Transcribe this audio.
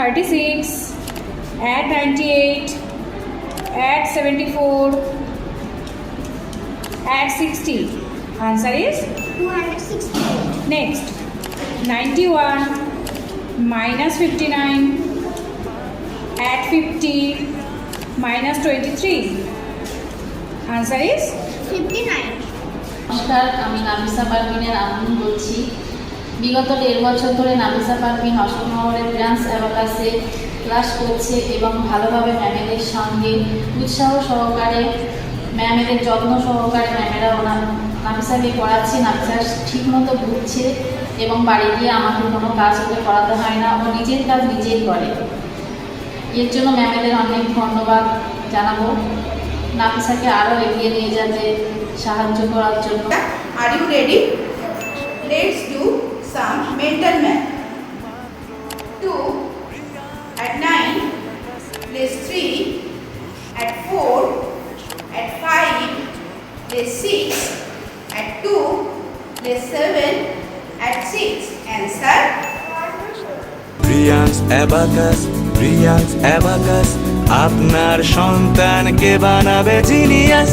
36, add 98, add 74, add 60. Answer is 268. next. 91 minus 59, add 50 minus 23. Answer is 59. নমস্কার, আমি নাফিসা পারভিনের আনন্দ বলছি। বিগত 1.5 বছর ধরে নাফিসা পারভিন অশোকনগরের ব্রাঞ্চ অ্যাবাকাসে ক্লাস করছে এবং ভালোভাবে ম্যামেদের সঙ্গে উৎসাহ সহকারে, ম্যামেদের যত্ন সহকারে ম্যামেরা নাফিসাকে পড়াচ্ছে। নাফিসা ঠিকমতো বুঝছে এবং বাড়ি গিয়ে আমাকে কোনো কাজ ওকে করাতে হয় না, ও নিজের কাজ নিজেই করে। এর জন্য ম্যামেদের অনেক ধন্যবাদ জানাবো, নাফিসাকে আরও এগিয়ে নিয়ে যেতে সাহায্য করার জন্য। Are you ready? Let's do some mental math. 2 at 9 plus 3 at 4 at 5 plus 6 at 2 plus 7 at 6. Answer. Brilliance Abacus আপনার সন্তানকে বানাবে জিনিয়াস।